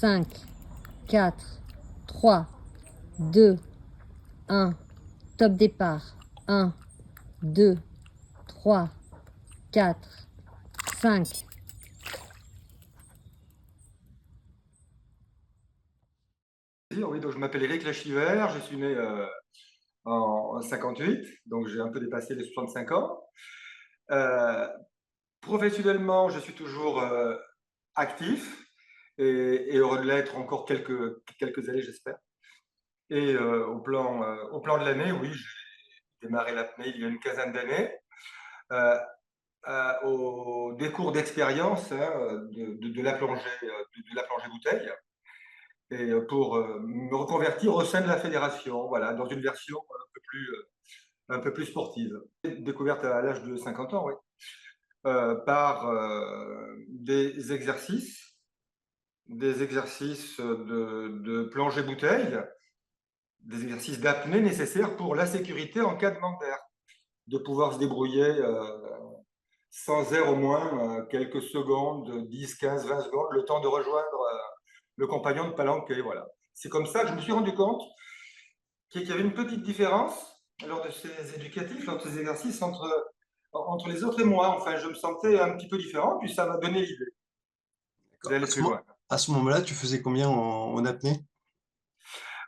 5, 4, 3, 2, 1. Top départ. 1, 2, 3, 4, 5. Oui, donc je m'appelle Éric Lachiver, je suis né en 58, donc j'ai un peu dépassé les 65 ans. Professionnellement, je suis toujours actif et heureux de l'être encore quelques années, j'espère. Et au plan de l'année, oui, j'ai démarré l'apnée il y a une quinzaine d'années, euh, au décours d'expérience de la plongée, de la plongée bouteille, et pour me reconvertir au sein de la fédération, voilà, dans une version un peu plus sportive. Découverte à l'âge de 50 ans, oui, par des exercices de plongée bouteille, des exercices d'apnée nécessaires pour la sécurité en cas de manque d'air, de pouvoir se débrouiller sans air au moins quelques secondes, 10, 15, 20 secondes, le temps de rejoindre le compagnon de palanquée. Voilà. C'est comme ça que je me suis rendu compte qu'il y avait une petite différence lors de ces éducatifs, lors de ces exercices entre les autres et moi. Enfin, je me sentais un petit peu différent, puis ça m'a donné l'idée D'accord. d'aller plus loin. À ce moment-là, tu faisais combien en apnée?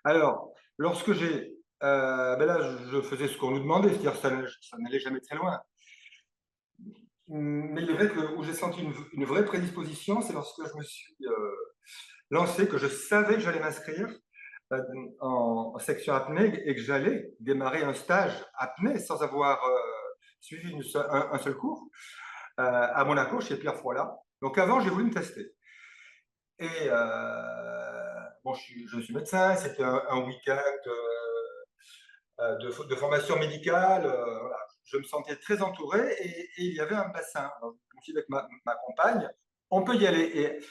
Alors, lorsque ben là, je faisais ce qu'on nous demandait, c'est-à-dire ça n'allait jamais très loin. Mais il est vrai que où j'ai senti une vraie prédisposition, c'est lorsque je me suis lancé, que je savais que j'allais m'inscrire en section apnée et que j'allais démarrer un stage apnée sans avoir suivi un seul cours à Monaco chez Pierre Froilat. Donc avant, j'ai voulu me tester. Et bon, je suis médecin, c'était un week-end de formation médicale. Voilà. Je me sentais très entouré et il y avait un bassin. Donc, je me suis dit avec ma compagne, on peut y aller.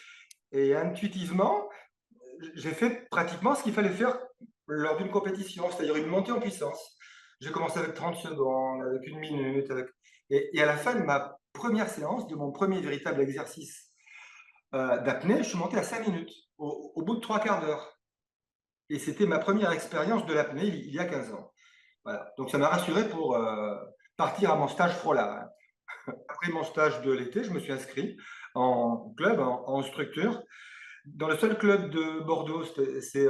Et intuitivement, j'ai fait pratiquement ce qu'il fallait faire lors d'une compétition, c'est-à-dire une montée en puissance. J'ai commencé avec 30 secondes, avec une minute. Et à la fin de ma première séance, de mon premier véritable exercice d'apnée, je suis monté à 5 minutes, au bout de 3/4 d'heure. Et c'était ma première expérience de l'apnée il y a 15 ans. Voilà. Donc ça m'a rassuré pour partir à mon stage Frola. Après mon stage de l'été, je me suis inscrit en club, en structure. Dans le seul club de Bordeaux, c'est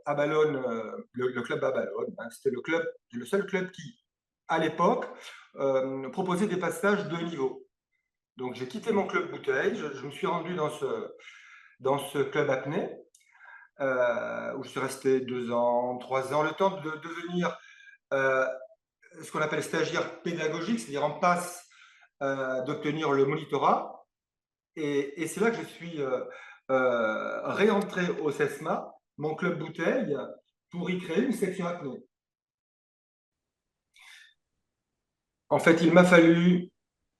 Abalone, le club Abalone. Hein. C'était le seul club qui, à l'époque, proposait des passages de niveau. Donc j'ai quitté mon club bouteille, je me suis rendu dans ce club apnée, où je suis resté 2 ans, 3 ans, le temps de devenir ce qu'on appelle stagiaire pédagogique, c'est-à-dire en passe d'obtenir le monitorat. Et c'est là que je suis réentré au CESMA, mon club bouteille, pour y créer une section apnée. En fait, il m'a fallu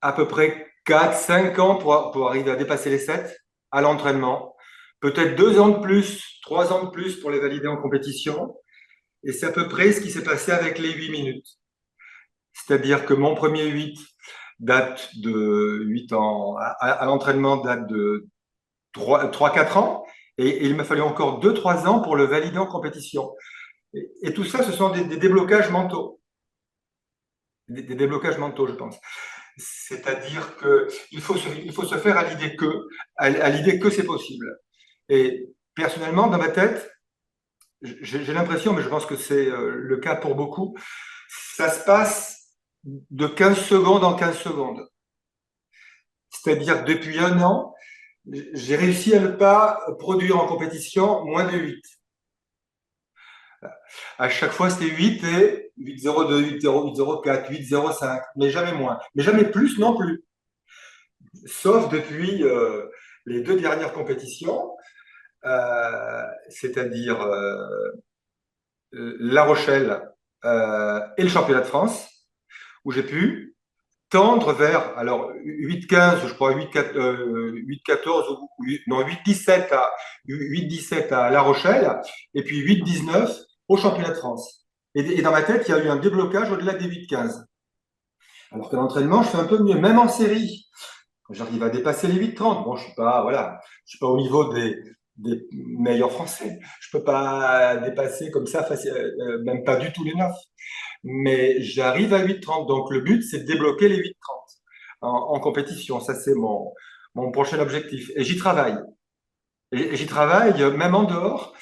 à peu près 4-5 ans pour arriver à dépasser les 7 à l'entraînement. Peut-être 2 ans de plus, 3 ans de plus pour les valider en compétition. Et c'est à peu près ce qui s'est passé avec les 8 minutes. C'est-à-dire que mon premier 8 date de 8 ans, à l'entraînement date de 3-4 ans, et il m'a fallu encore 2-3 ans pour le valider en compétition. Et tout ça, ce sont des déblocages mentaux. Des déblocages mentaux, je pense. C'est-à-dire qu'il faut se faire à l'idée que c'est possible. Et personnellement, dans ma tête, j'ai l'impression, mais je pense que c'est le cas pour beaucoup, ça se passe de 15 secondes en 15 secondes. C'est-à-dire que depuis 1 an, j'ai réussi à ne pas produire en compétition moins de 8. À chaque fois, c'était 8 et 8,02, 8,0, 8,04, 8,05, mais jamais moins. Mais jamais plus non plus. Sauf depuis les 2 dernières compétitions, c'est-à-dire La Rochelle et le championnat de France, où j'ai pu tendre vers, alors 8-15, je crois, 8-14, non, 8-17 à La Rochelle, et puis 8-19 au championnat de France. Et dans ma tête, il y a eu un déblocage au-delà des 8-15. Alors que l'entraînement, je fais un peu mieux, même en série. J'arrive à dépasser les 8,30. Bon, je suis pas au niveau des meilleurs Français. Je peux pas dépasser comme ça, même pas du tout les 9. Mais j'arrive à 8,30. Donc, le but, c'est de débloquer les 8,30 en compétition. Ça, c'est mon prochain objectif. Et j'y travaille. Et j'y travaille même en dehors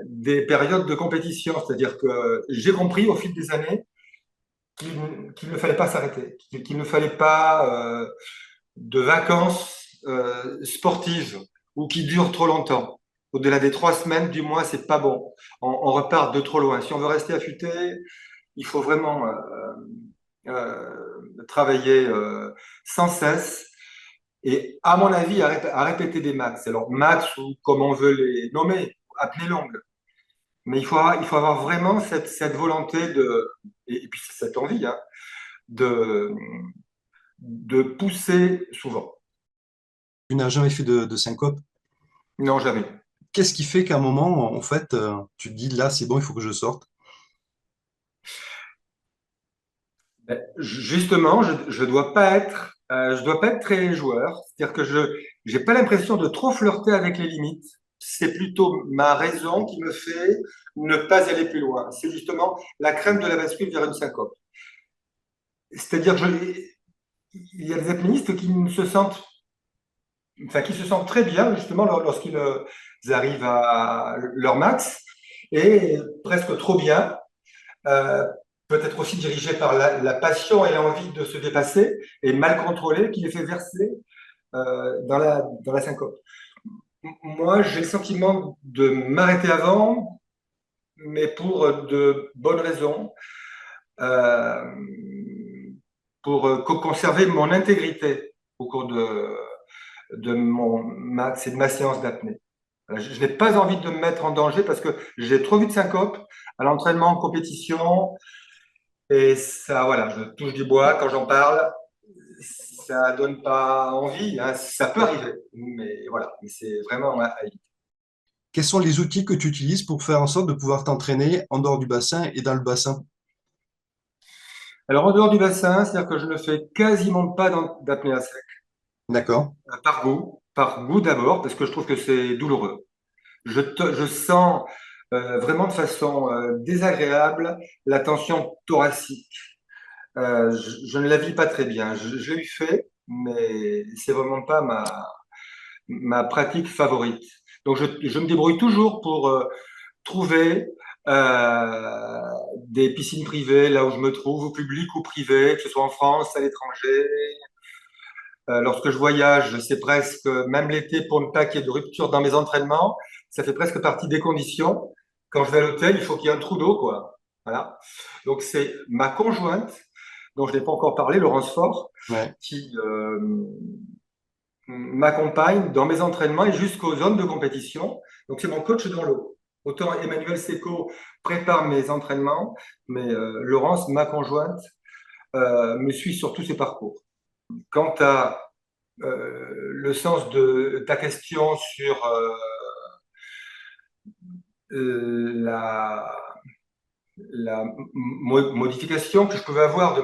des périodes de compétition. C'est-à-dire que j'ai compris au fil des années qu'il ne fallait pas s'arrêter, qu'il ne fallait pas de vacances sportives ou qui durent trop longtemps. Au-delà des 3 semaines, du mois, c'est pas bon. On repart de trop loin. Si on veut rester affûté, il faut vraiment travailler sans cesse et, à mon avis, à répéter des max. Alors, max ou comme on veut les nommer, apnée longue. Mais il faut avoir vraiment cette volonté et puis cette envie de, de pousser souvent. Tu n'as jamais fait de syncope? Non, jamais. Qu'est-ce qui fait qu'à un moment, en fait, tu te dis, là, c'est bon, il faut que je sorte? Justement, je dois pas être très joueur. C'est-à-dire que je j'ai pas l'impression de trop flirter avec les limites. C'est plutôt ma raison qui me fait ne pas aller plus loin. C'est justement la crainte de la bascule vers une syncope. C'est-à-dire il y a des apnéistes qui se sentent très bien justement lorsqu'ils arrivent à leur max et presque trop bien. Euh, Peut-être aussi dirigé par la passion et l'envie de se dépasser et mal contrôlé qui les fait verser dans la syncope. Moi, j'ai le sentiment de m'arrêter avant, mais pour de bonnes raisons, euh, pour conserver mon intégrité au cours de mon max et de ma séance d'apnée. Je n'ai pas envie de me mettre en danger parce que j'ai trop vu de syncope à l'entraînement, en compétition. Et ça, voilà, je touche du bois quand j'en parle. Ça donne pas envie, hein. Ça peut arriver, mais voilà, mais c'est vraiment à éviter. Quels sont les outils que tu utilises pour faire en sorte de pouvoir t'entraîner en dehors du bassin et dans le bassin? Alors, en dehors du bassin, c'est-à-dire que je ne fais quasiment pas d'apnée à sec, D'accord. par goût d'abord, parce que je trouve que c'est douloureux. Je sens vraiment de façon désagréable la tension thoracique. Je ne la vis pas très bien. Je l'ai eu fait, mais c'est vraiment pas ma pratique favorite. Donc, je me débrouille toujours pour trouver euh, des piscines privées là où je me trouve, au public ou privé, que ce soit en France, à l'étranger. Lorsque je voyage, c'est presque, même l'été, pour ne pas qu'il y ait de rupture dans mes entraînements, ça fait presque partie des conditions. Quand je vais à l'hôtel, il faut qu'il y ait un trou d'eau, quoi. Voilà. Donc, c'est ma conjointe, dont je n'ai pas encore parlé, Laurence Faure, Ouais. qui m'accompagne dans mes entraînements et jusqu'aux zones de compétition. Donc, c'est mon coach dans l'eau. Autant Emmanuel Seco prépare mes entraînements, mais Laurence, ma conjointe, me suit sur tous ses parcours. Quant à le sens de ta question sur la, la modification que je pouvais avoir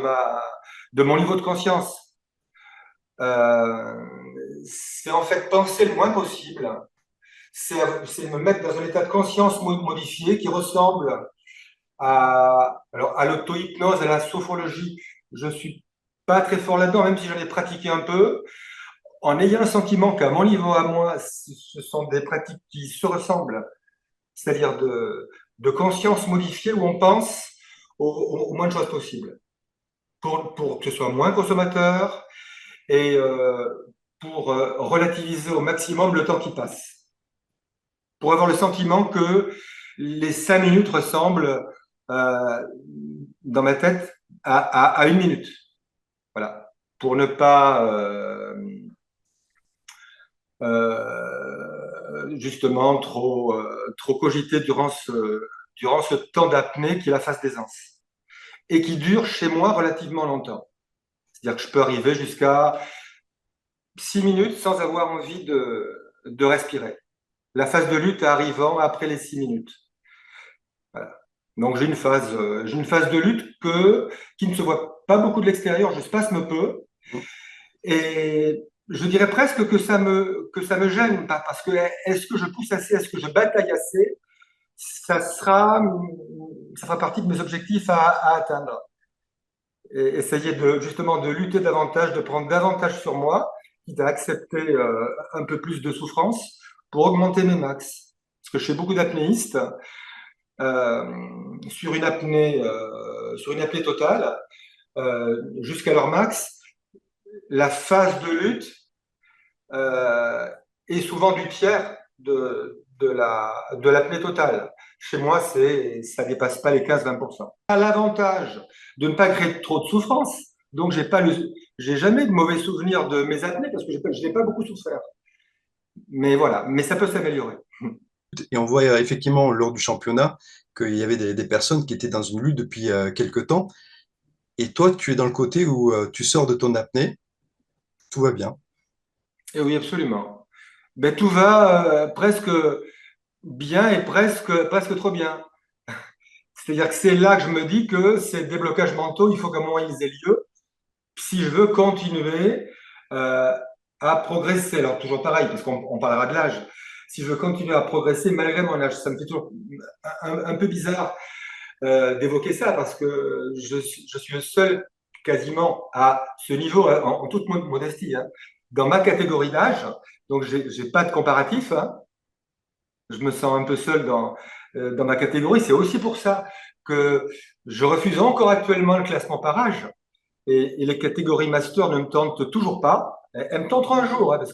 de mon niveau de conscience, euh, c'est en fait penser le moins possible. C'est me mettre dans un état de conscience modifié qui ressemble alors à l'auto-hypnose, à la sophrologie. Je suis pas très fort là-dedans, même si j'en ai pratiqué un peu, en ayant le sentiment qu'à mon niveau à moi, ce sont des pratiques qui se ressemblent, c'est-à-dire de conscience modifiée où on pense au moins de choses possibles, pour que ce soit moins consommateur et pour relativiser au maximum le temps qui passe, pour avoir le sentiment que les 5 minutes ressemblent euh, dans ma tête à 1 minute. Voilà. Pour ne pas justement trop cogiter durant ce temps d'apnée qui est la phase d'aisance et qui dure chez moi relativement longtemps. C'est-à-dire que je peux arriver jusqu'à 6 minutes sans avoir envie de respirer. La phase de lutte arrivant après les 6 minutes. Voilà. Donc j'ai une phase de lutte qui ne se voit pas beaucoup de l'extérieur, je spasme peu, Et je dirais presque que ça me gêne, parce que est-ce que je pousse assez, est-ce que je bataille assez, ça sera, ça fera partie de mes objectifs à atteindre. Et essayer justement de lutter davantage, de prendre davantage sur moi, quitte à accepter un peu plus de souffrance pour augmenter mes max. Parce que je fais beaucoup d'apnéistes euh, sur une apnée totale, jusqu'à leur max. La phase de lutte euh, est souvent du tiers de l'apnée totale. Chez moi, ça dépasse pas les 15-20%. L'avantage de ne pas créer trop de souffrance. Donc, j'ai jamais de mauvais souvenirs de mes apnées parce que je n'ai pas beaucoup souffert. Mais voilà, mais ça peut s'améliorer. Et on voit effectivement lors du championnat qu'il y avait des personnes qui étaient dans une lutte depuis quelque temps. Et toi, tu es dans le côté où tu sors de ton apnée, tout va bien. Et oui, absolument. Ben, tout va presque bien et presque trop bien. C'est-à-dire que c'est là que je me dis que ces déblocages mentaux, il faut qu'à un moment ils aient lieu si je veux continuer euh, à progresser. Alors toujours pareil, parce qu'on parlera de l'âge. Si je veux continuer à progresser malgré mon âge, ça me fait toujours un peu bizarre d'évoquer ça, parce que je suis le seul quasiment à ce niveau, hein, en toute modestie, hein, dans ma catégorie d'âge. Donc j'ai pas de comparatif, hein. Je me sens un peu seul dans ma catégorie. C'est aussi pour ça que je refuse encore actuellement le classement par âge. Et les catégories master ne me tentent toujours pas. Elles me tenteront un jour, hein, parce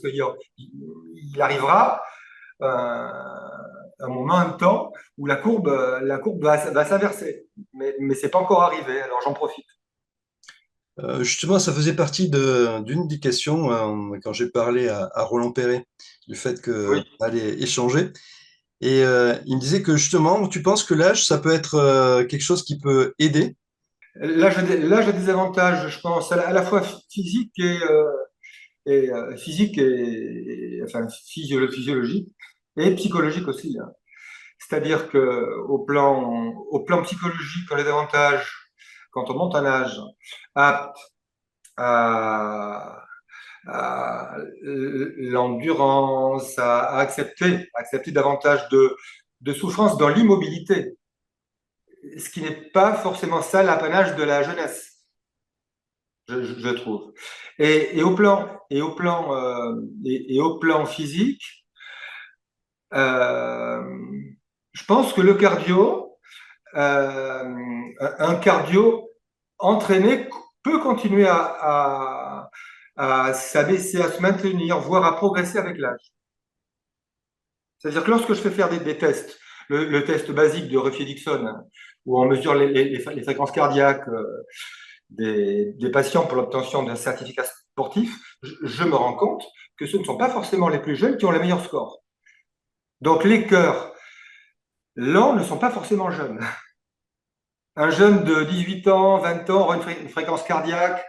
il arrivera un moment, un temps où la courbe va s'inverser. Mais c'est pas encore arrivé, alors j'en profite. Justement, ça faisait partie d'une des questions quand j'ai parlé à Roland Perret du fait qu'on Oui. allait échanger. Et il me disait que justement, tu penses que l'âge, ça peut être quelque chose qui peut aider. L'âge a des avantages, je pense, à la fois physique physique enfin, physiologique et psychologique aussi, hein. C'est-à-dire que au plan psychologique, on est davantage, quand on monte en âge, apte à, à l'endurance, à accepter davantage de souffrance dans l'immobilité, ce qui n'est pas forcément ça l'apanage de la jeunesse, je trouve. Et au plan physique, euh, je pense que le cardio, un cardio entraîné peut continuer à s'abaisser, à se maintenir, voire à progresser avec l'âge. C'est-à-dire que lorsque je fais faire des tests, le test basique de Ruffier-Dixon, hein, où on mesure les fréquences cardiaques des patients pour l'obtention d'un certificat sportif, je me rends compte que ce ne sont pas forcément les plus jeunes qui ont les meilleurs scores. Donc les cœurs lents ne sont pas forcément jeunes. Un jeune de 18 ans, 20 ans aura une fréquence cardiaque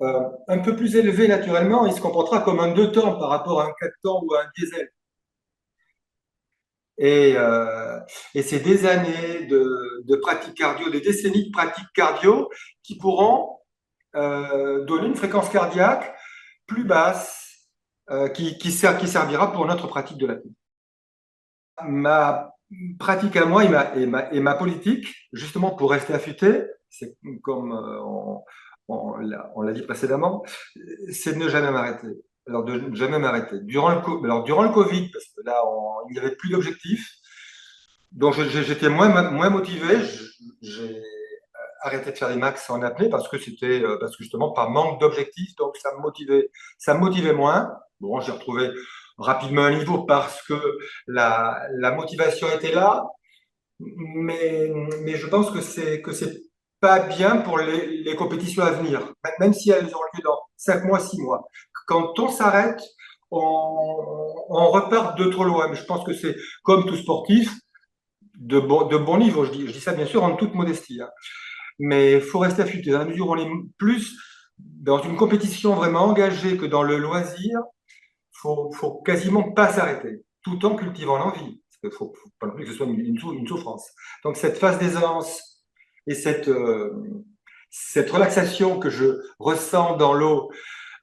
un peu plus élevée naturellement, il se comportera comme un 2 temps par rapport à un 4 temps ou à un diesel. Et, euh, et c'est des années de pratique cardio, des décennies de pratique cardio qui pourront donner une fréquence cardiaque plus basse qui servira pour notre pratique de la vie. Ma pratique à moi et ma politique, justement pour rester affûté, c'est comme on l'a dit précédemment, c'est de ne jamais m'arrêter. Alors, de ne jamais m'arrêter. Durant le Covid, parce que là, il n'y avait plus d'objectifs, donc j'étais moins motivé. J'ai arrêté de faire des max en apnée parce que justement par manque d'objectifs, donc ça me motivait moins. Bon, j'ai retrouvé rapidement un niveau parce que la motivation était là, mais, mais je pense que c'est pas bien pour les compétitions à venir, même si elles ont lieu dans 5 mois, 6 mois. Quand on s'arrête, on repart de trop loin. Mais je pense que c'est comme tout sportif, de bon niveau. Je dis ça bien sûr en toute modestie, hein. Mais il faut rester affûté. Dans la mesure où on est plus dans une compétition vraiment engagée que dans le loisir, faut quasiment pas s'arrêter, tout en cultivant l'envie. Parce qu'il faut pas non plus que ce soit une souffrance. Donc cette phase d'aisance et cette relaxation que je ressens dans l'eau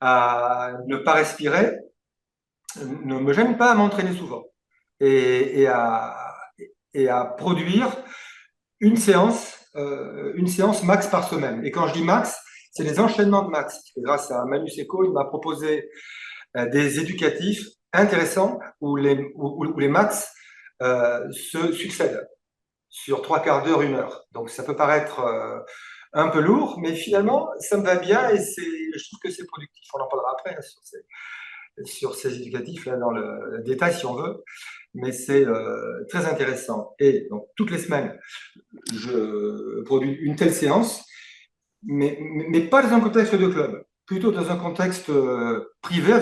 à ne pas respirer ne me gêne pas à m'entraîner souvent et, et à, et à produire une séance max par semaine. Et quand je dis max, c'est les enchaînements de max. Et grâce à Manu Seco, il m'a proposé des éducatifs intéressants où les max se succèdent sur 3/4 d'heure, 1 heure. Donc ça peut paraître un peu lourd, mais finalement, ça me va bien et je trouve que c'est productif. On en parlera après hein, sur ces éducatifs, là, dans le détail si on veut, mais c'est très intéressant. Et donc, toutes les semaines, je produis une telle séance, mais pas dans un contexte de club, plutôt dans un contexte privé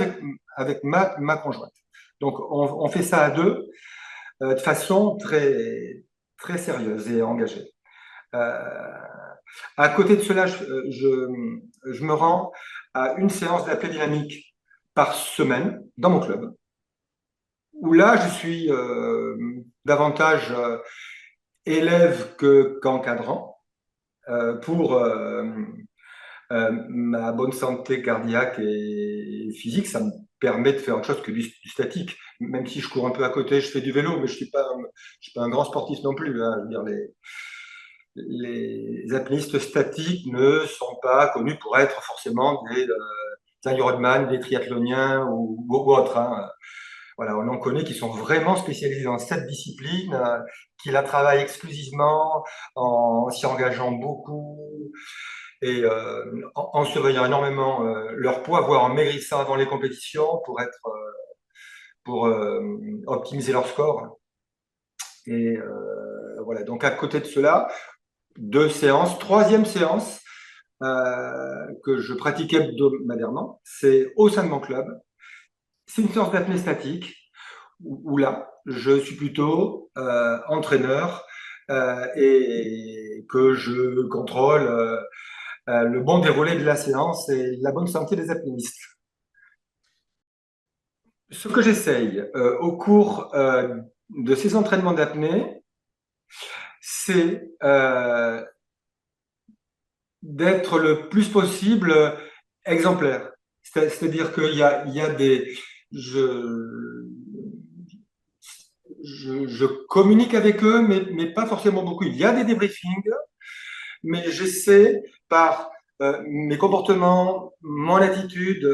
avec ma conjointe. Donc, on fait ça à deux de façon très sérieuse et engagée. À côté de cela, je me rends à une séance d'apnée dynamique par semaine dans mon club, où là, je suis davantage élève qu'encadrant pour ma bonne santé cardiaque et physique. Ça me permet de faire autre chose que du statique, même si je cours un peu à côté, je fais du vélo, mais je suis pas un grand sportif non plus. Hein. Je veux dire, les apnéistes statiques ne sont pas connus pour être forcément des Ironman, des triathloniens ou autres. Hein. Voilà, on en connaît qui sont vraiment spécialisés dans cette discipline, qui la travaillent exclusivement en s'y engageant beaucoup et en surveillant énormément leur poids, voire en maigrissant avant les compétitions pour optimiser leur score. Et voilà, donc à côté de cela, 2 séances. Troisième séance que je pratique hebdomadairement, c'est au sein de mon club. C'est une séance d'apnée statique où là, je suis plutôt entraîneur et que je contrôle le bon déroulé de la séance et la bonne santé des apnéistes. Ce que j'essaye au cours de ces entraînements d'apnée, c'est d'être le plus possible exemplaire. C'est-à-dire qu'il y a des... Je communique avec eux, mais pas forcément beaucoup. Il y a des débriefings, mais j'essaie par mes comportements, mon attitude,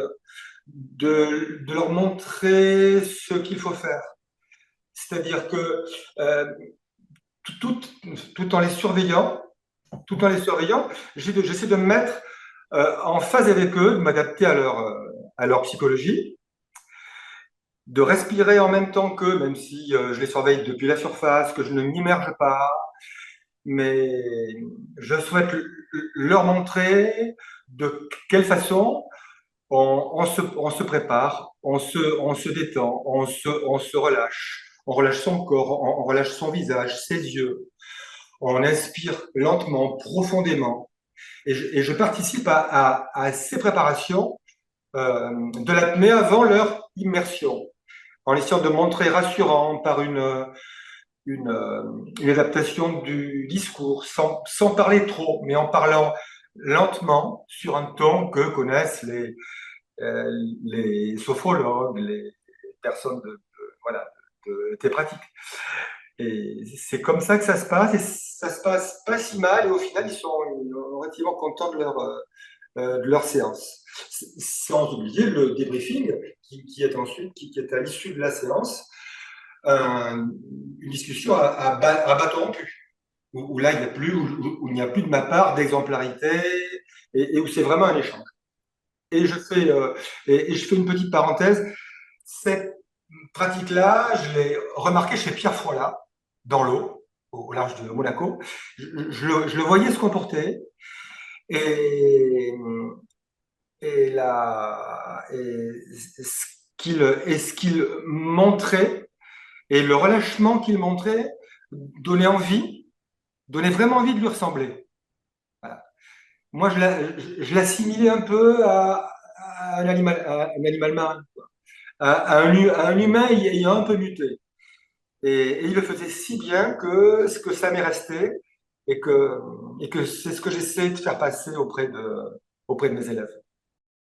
de leur montrer ce qu'il faut faire. C'est-à-dire que tout, tout en les surveillant, j'essaie de me mettre en phase avec eux, de m'adapter à leur psychologie, de respirer en même temps qu'eux, même si je les surveille depuis la surface, que je ne m'immerge pas, mais je souhaite leur montrer de quelle façon on se prépare, on se détend, on se relâche. On relâche son corps, on relâche son visage, ses yeux. On inspire lentement, profondément. Et je participe à ces préparations de l'apnée avant leur immersion, en essayant de montrer rassurant par une, une adaptation du discours, sans parler trop, mais en parlant lentement, sur un ton que connaissent les sophrologues, les personnes voilà, de tes pratiques. Et c'est comme ça que ça se passe, et ça se passe pas si mal, et au final, ils sont relativement contents de leur séance. Sans oublier le débriefing qui est ensuite, qui est à l'issue de la séance, une discussion à bâton rompu, où là, il n'y a plus de ma part d'exemplarité, et où c'est vraiment un échange. Et je fais une petite parenthèse. Cette pratique-là, je l'ai remarqué chez Pierre Froilat, dans l'eau, au large de Monaco. Je le voyais se comporter et, ce qu'il montrait et le relâchement qu'il montrait donnait vraiment envie de lui ressembler. Voilà. Moi, je l'assimilais un peu à un animal marin, à un humain ayant un peu muté. Et il le faisait si bien que ça m'est resté et que c'est ce que j'essaie de faire passer auprès de mes élèves.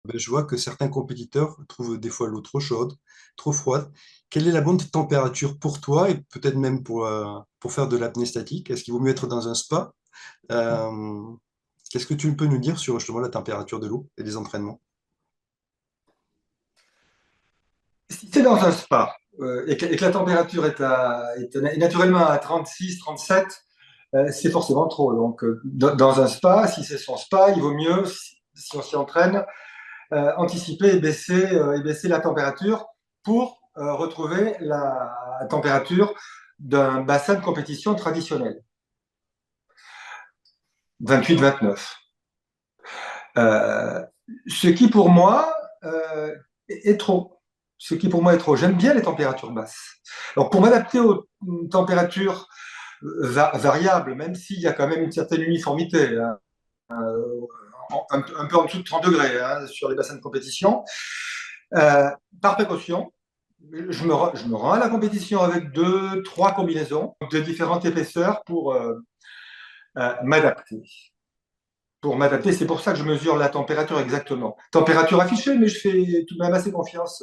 Ben, je vois que certains compétiteurs trouvent des fois l'eau trop chaude, trop froide. Quelle est la bonne température pour toi et peut-être même pour faire de l'apnée statique? Est-ce qu'il vaut mieux être dans un spa? Euh, Qu'est-ce que tu peux nous dire sur justement la température de l'eau et des entraînements? Si c'est dans un spa et que la température est naturellement à 36, 37, c'est forcément trop. Donc, dans un spa, si c'est son spa, il vaut mieux, si on s'y entraîne, anticiper et baisser la température pour retrouver la température d'un bassin de compétition traditionnel, 28-29. Euh, ce qui pour moi est trop. Ce qui pour moi est trop. J'aime bien les températures basses. Alors pour m'adapter aux températures variables, même s'il y a quand même une certaine uniformité, hein, un peu en dessous de 30 degrés hein, sur les bassins de compétition, euh, par précaution, je me rends à la compétition avec deux, trois combinaisons de différentes épaisseurs m'adapter. Pour m'adapter, c'est pour ça que je mesure la température exactement. Température affichée, mais je fais tout de même assez confiance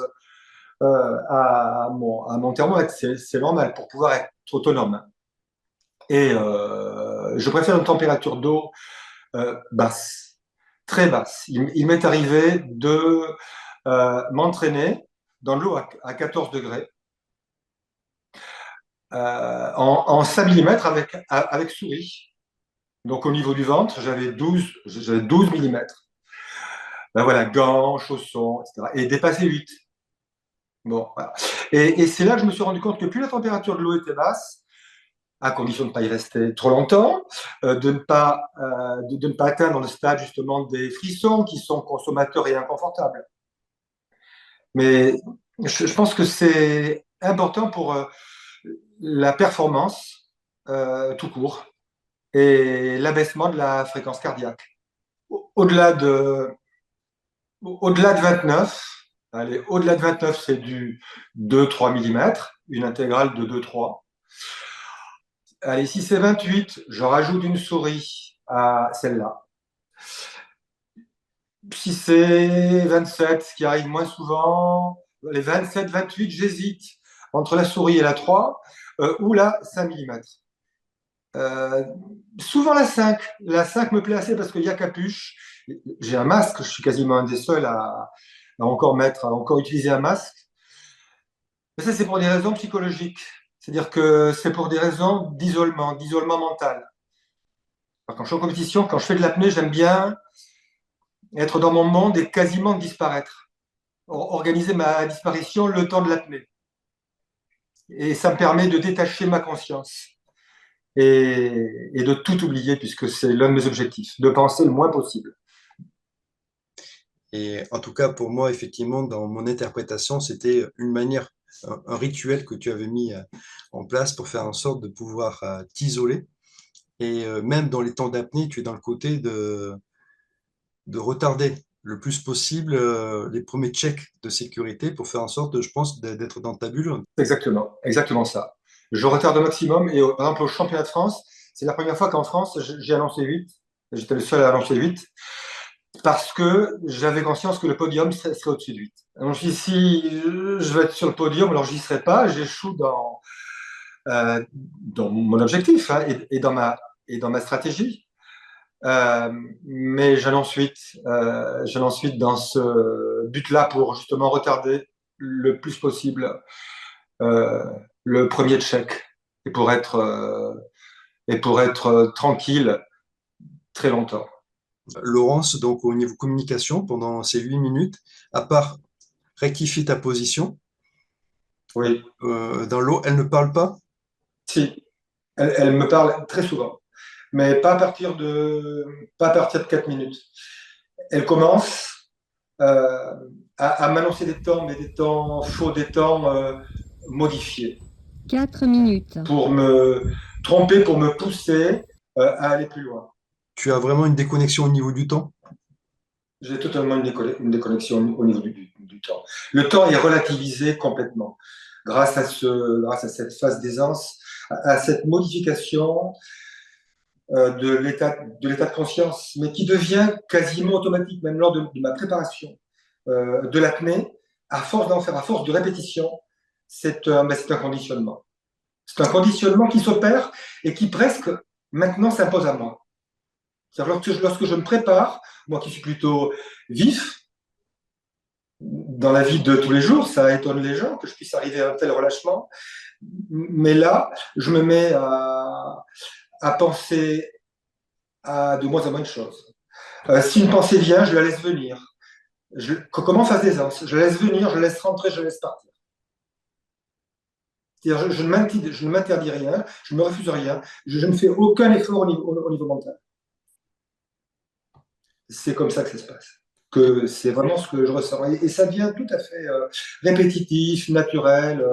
à mon thermomètre. C'est normal pour pouvoir être autonome. Et je préfère une température d'eau basse, très basse. Il m'est arrivé de m'entraîner dans l'eau à 14 degrés en 5 millimètres avec souris. Donc au niveau du ventre, j'avais 12 millimètres. Ben voilà, gants, chaussons, etc. Et dépassé 8. Bon, voilà. Et c'est là que je me suis rendu compte que plus la température de l'eau était basse, à condition de ne pas y rester trop longtemps, de ne pas atteindre le stade justement des frissons qui sont consommateurs et inconfortables. Mais je pense que c'est important pour la performance tout court et l'abaissement de la fréquence cardiaque. Au-delà de, au-delà de 29, allez, au-delà de 29, c'est du 2-3 mm, une intégrale de 2-3. Allez, si c'est 28, je rajoute une souris à celle-là. Si c'est 27, ce qui arrive moins souvent, les 27, 28, j'hésite entre la souris et la 3 ou la 5 mm. Euh, souvent la 5. La 5 me plaît assez parce qu'il y a capuche. J'ai un masque, je suis quasiment un des seuls à encore utiliser un masque. Mais ça, c'est pour des raisons psychologiques. C'est-à-dire que c'est pour des raisons d'isolement mental. Alors, quand je suis en compétition, quand je fais de l'apnée, j'aime bien être dans mon monde et quasiment disparaître. Organiser ma disparition le temps de l'apnée. Et ça me permet de détacher ma conscience et de tout oublier, puisque c'est l'un de mes objectifs, de penser le moins possible. Et en tout cas, pour moi, effectivement, dans mon interprétation, c'était une manière, un rituel que tu avais mis en place pour faire en sorte de pouvoir t'isoler. Et même dans les temps d'apnée, tu es dans le côté de retarder le plus possible les premiers checks de sécurité pour faire en sorte, je pense, d'être dans ta bulle. Exactement ça. Je retarde au maximum et par exemple au championnat de France, c'est la première fois qu'en France, j'ai annoncé 8. J'étais le seul à annoncer 8 parce que j'avais conscience que le podium serait au-dessus de 8. Donc je me suis dit, si je vais être sur le podium, alors j'y serai pas, j'échoue dans mon objectif hein, et dans ma stratégie. Mais j'allais ensuite dans ce but-là pour justement retarder le plus possible euh, le premier check et pour être tranquille très longtemps. Laurence, donc au niveau communication, pendant ces 8 minutes, à part rectifier ta position, Oui, dans l'eau, elle ne parle pas. si, elle me parle très souvent, mais pas à partir de 4 minutes. Elle commence à m'annoncer des temps, mais des temps faux, des temps modifiés, 4 minutes. pour me tromper, pour me pousser à aller plus loin. Tu as vraiment une déconnexion au niveau du temps. J'ai totalement une déconnexion au niveau du temps. Le temps est relativisé complètement grâce à cette phase d'aisance, à cette modification de l'état de conscience, mais qui devient quasiment automatique, même lors de ma préparation. de l'apnée, à force d'en faire, à force de répétition, c'est un conditionnement. C'est un conditionnement qui s'opère et qui presque maintenant s'impose à moi. Lorsque je me prépare, moi qui suis plutôt vif, dans la vie de tous les jours, ça étonne les gens que je puisse arriver à un tel relâchement. Mais là, je me mets à penser à de moins en moins de choses. Si une pensée vient, je la laisse venir. Comment face d'aisance, je la laisse venir, je la laisse rentrer, je la laisse partir. C'est-à-dire, je ne m'interdis rien, je ne me refuse rien, je ne fais aucun effort au niveau mental. C'est comme ça que ça se passe. Que c'est vraiment ce que je ressens. Et ça devient tout à fait répétitif, naturel.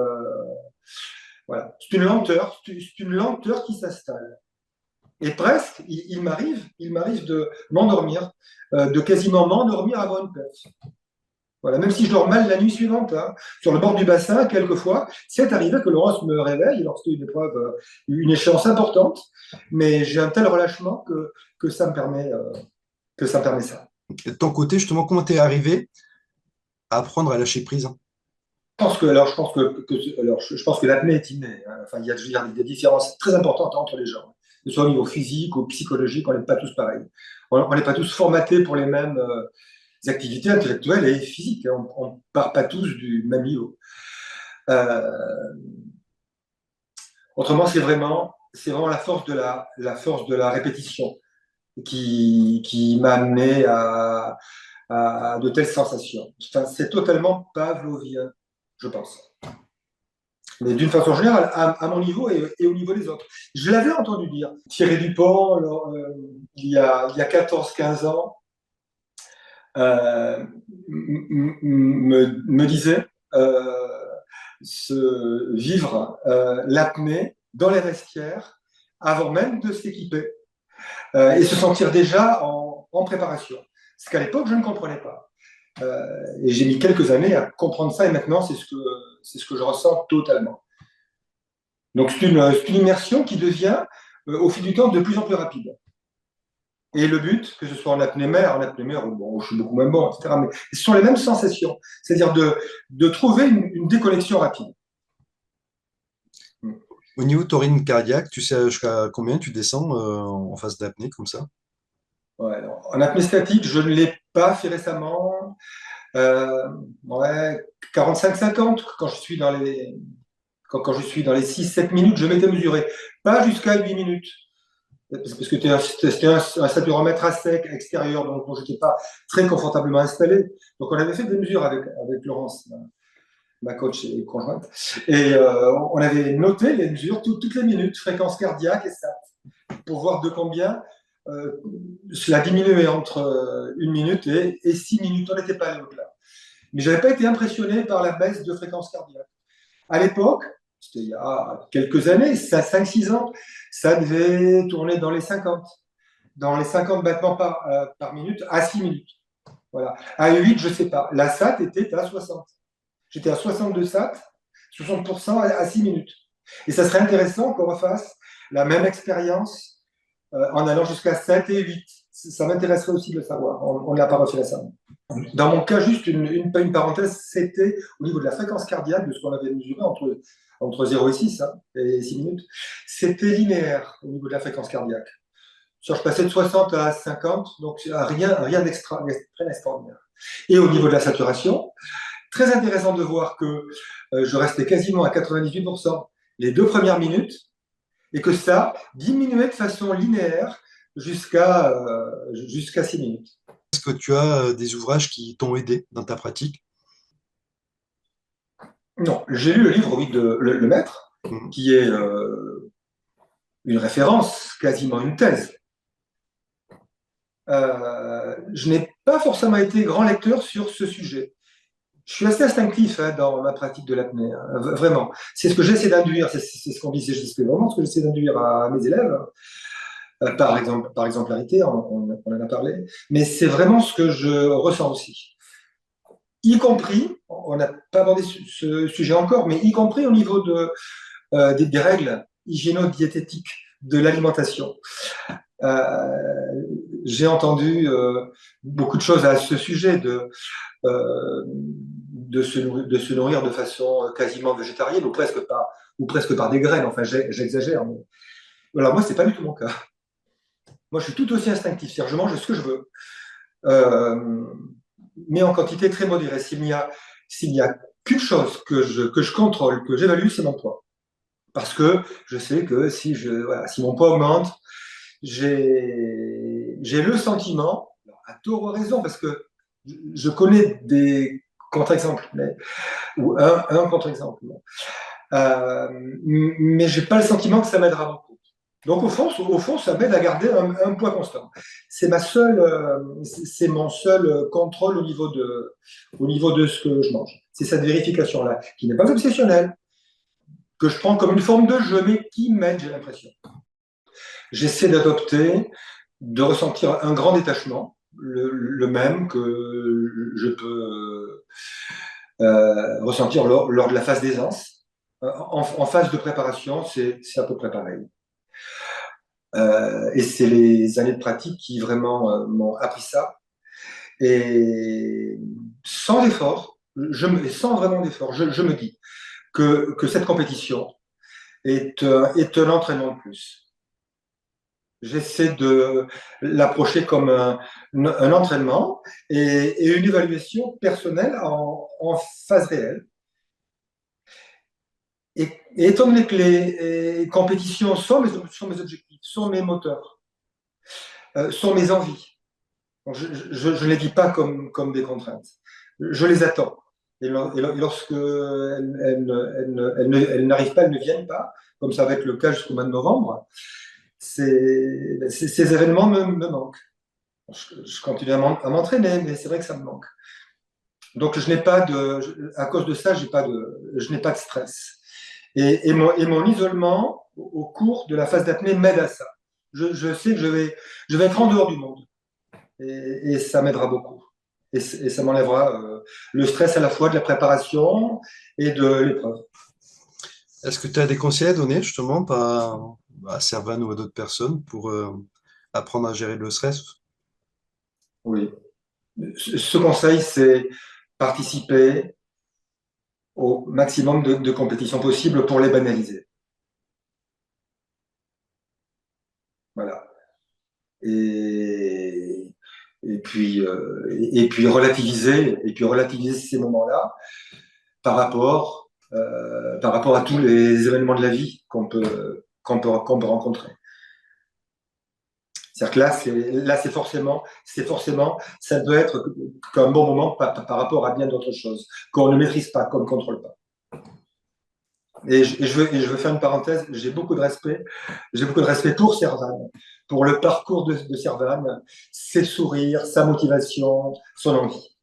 Voilà. C'est une lenteur qui s'installe. Et presque, il m'arrive de m'endormir, de quasiment m'endormir avant une perf. Voilà, même si je dors mal la nuit suivante, hein, sur le bord du bassin, quelquefois, c'est arrivé que Laurence me réveille lorsqu'il y a une épreuve, une échéance importante, mais j'ai un tel relâchement que ça me permet ça. Et de ton côté, justement, comment t'es arrivé à apprendre à lâcher prise? Je pense que l'apnée est innée. Hein. Enfin, il y a, je veux dire, des différences très importantes entre les gens, que ce soit au niveau physique ou psychologique, on n'est pas tous pareils. On n'est pas tous formatés pour les mêmes activités intellectuelles et physiques. Hein. On ne part pas tous du même niveau. Euh, Autrement, c'est vraiment la force de la répétition qui m'a amené à de telles sensations. Enfin, c'est totalement pavlovien, je pense. Mais d'une façon générale, à mon niveau et au niveau des autres. Je l'avais entendu dire. Thierry Dupont, il y a 14-15 ans, me disait vivre l'apnée dans les vestiaires avant même de s'équiper et se sentir déjà en préparation. Ce qu'à l'époque, je ne comprenais pas. Et j'ai mis quelques années à comprendre ça et maintenant, c'est ce que je ressens totalement. Donc, c'est une immersion qui devient, au fil du temps, de plus en plus rapide. Et le but, que ce soit en apnée mer, bon, je suis beaucoup moins bon, etc., mais ce sont les mêmes sensations. C'est-à-dire de trouver une déconnexion rapide. Au niveau de ton rythme cardiaque, tu sais jusqu'à combien tu descends en phase d'apnée comme ça? Ouais, alors, en apnée statique, je ne l'ai pas fait récemment. Ouais, 45-50, quand je suis dans les 6-7 minutes, je m'étais mesuré. Pas jusqu'à 8 minutes. Parce que c'était un saturomètre à sec extérieur, donc je n'étais pas très confortablement installé. Donc on avait fait des mesures avec Laurence, ma coach et conjointe. Et on avait noté les mesures toutes les minutes, fréquence cardiaque et ça, pour voir de combien cela diminuait entre 1 minute et 6 minutes. On n'était pas allé au-delà. Mais je n'avais pas été impressionné par la baisse de fréquence cardiaque. À l'époque, c'était il y a quelques années, 5-6 ans, ça devait tourner dans les 50 battements par minute à 6 minutes. Voilà. À 8, je ne sais pas. La SAT était à 60. J'étais à 62 SAT, 60% à 6 minutes. Et ça serait intéressant qu'on refasse la même expérience en allant jusqu'à 7 et 8. Ça m'intéresserait aussi de le savoir. On ne l'a pas refait récemment. Dans mon cas, juste une parenthèse, c'était au niveau de la fréquence cardiaque, de ce qu'on avait mesuré entre 0 et 6, hein, et 6 minutes. C'était linéaire au niveau de la fréquence cardiaque. Je passais de 60 à 50, donc rien d'extraordinaire. Et au niveau de la saturation, très intéressant de voir que je restais quasiment à 98% les 2 premières minutes, et que ça diminuait de façon linéaire jusqu'à 6 minutes. Est-ce que tu as des ouvrages qui t'ont aidé dans ta pratique? Non, j'ai lu le livre, oui, de Le Maître, qui est une référence, quasiment une thèse. Je n'ai pas forcément été grand lecteur sur ce sujet. Je suis assez instinctif dans ma pratique de l'apnée, hein, vraiment. C'est ce que j'essaie d'induire, c'est ce qu'on dit, c'est vraiment ce que j'essaie d'induire à mes élèves, par exemplarité, on en a parlé, mais c'est vraiment ce que je ressens aussi. Y compris, on n'a pas abordé ce sujet encore, mais y compris au niveau des règles hygiéno-diététiques de l'alimentation. J'ai entendu beaucoup de choses à ce sujet de se nourrir de façon quasiment végétarienne ou presque par des graines. Enfin, j'exagère. Mais... Alors moi, c'est pas du tout mon cas. Moi, je suis tout aussi instinctif. C'est-à-dire, je mange ce que je veux, euh, mais en quantité très modérée. S'il n'y a qu'une chose que je contrôle, que j'évalue, c'est mon poids. Parce que je sais que si mon poids augmente, j'ai le sentiment, à tort ou à raison, parce que je connais des contre-exemples, ou un contre-exemple, mais j'ai pas le sentiment que ça m'aidera beaucoup. Donc au fond, ça m'aide à garder un poids constant. C'est mon seul contrôle au niveau de ce que je mange. C'est cette vérification-là, qui n'est pas obsessionnelle, que je prends comme une forme de jeu, mais qui m'aide, j'ai l'impression. J'essaie de ressentir un grand détachement, le même que je peux ressentir lors de la phase d'aisance. En phase de préparation, c'est à peu près pareil. Et c'est les années de pratique qui vraiment m'ont appris ça. Et sans effort, sans vraiment d'effort, je me dis que cette compétition est un entraînement de plus. J'essaie de l'approcher comme un entraînement et une évaluation personnelle en phase réelle. Et étant donné que les compétitions sont mes objectifs, sont mes moteurs, sont mes envies, donc je ne les vis pas comme des contraintes. Je les attends. Et lorsque elles n'arrivent pas, elles ne viennent pas, comme ça va être le cas jusqu'au mois de novembre, ces événements me manquent. Je continue à m'entraîner, mais c'est vrai que ça me manque. Donc, à cause de ça, je n'ai pas de stress. Et mon isolement au cours de la phase d'apnée m'aide à ça. Je sais que je vais être en dehors du monde. Et ça m'aidera beaucoup. Et ça m'enlèvera le stress à la fois de la préparation et de l'épreuve. Est-ce que tu as des conseils à donner justement à Servan ou à d'autres personnes pour apprendre à gérer le stress? Oui. Ce conseil, c'est participer au maximum de compétitions possibles pour les banaliser. Voilà. Et, et puis relativiser ces moments-là par rapport à tous les événements de la vie qu'on peut rencontrer. C'est-à-dire que là, c'est forcément, ça doit être un bon moment par rapport à bien d'autres choses qu'on ne maîtrise pas, qu'on ne contrôle pas. Et je veux faire une parenthèse, j'ai beaucoup de respect pour Servan, pour le parcours de Servan, ses sourires, sa motivation, son envie.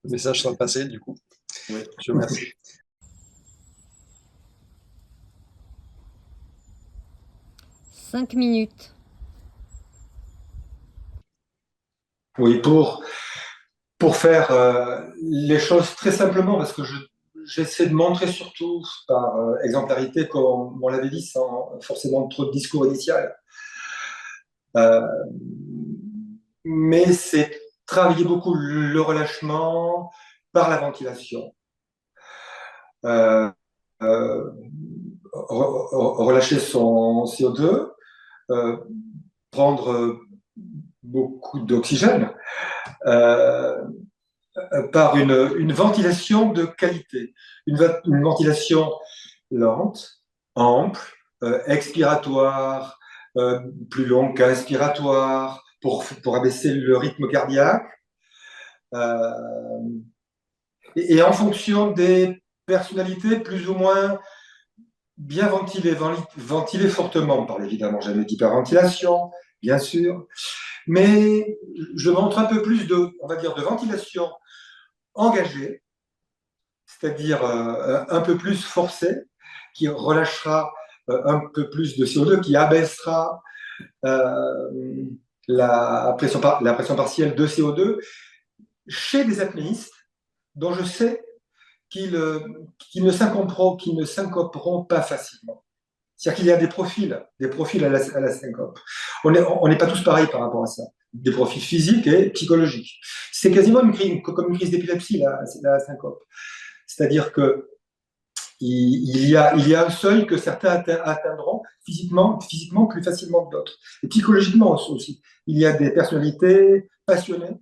Le message sera passé, du coup. Oui. Je vous remercie. 5 minutes. Oui, pour faire les choses très simplement, parce que j'essaie de montrer surtout par exemplarité, comme on l'avait dit, sans forcément trop de discours initial. Mais c'est travailler beaucoup le relâchement par la ventilation. Relâcher son CO2, prendre beaucoup d'oxygène par une ventilation de qualité, une ventilation lente, ample, expiratoire, plus longue qu'inspiratoire, pour abaisser le rythme cardiaque. Et en fonction des personnalités, plus ou moins bien ventilées fortement. On parle évidemment jamais d'hyperventilation, bien sûr, mais je montre un peu plus on va dire, de ventilation engagée, c'est-à-dire un peu plus forcée, qui relâchera un peu plus de CO2, qui abaissera la pression partielle de CO2 chez des apnéistes dont je sais qu'ils ne syncoperont pas facilement. C'est-à-dire qu'il y a des profils à la syncope. On n'est pas tous pareils par rapport à ça. Des profils physiques et psychologiques. C'est quasiment comme une crise d'épilepsie, la syncope. C'est-à-dire que il y a un seuil que certains atteindront physiquement plus facilement que d'autres. Et psychologiquement aussi. Il y a des personnalités passionnées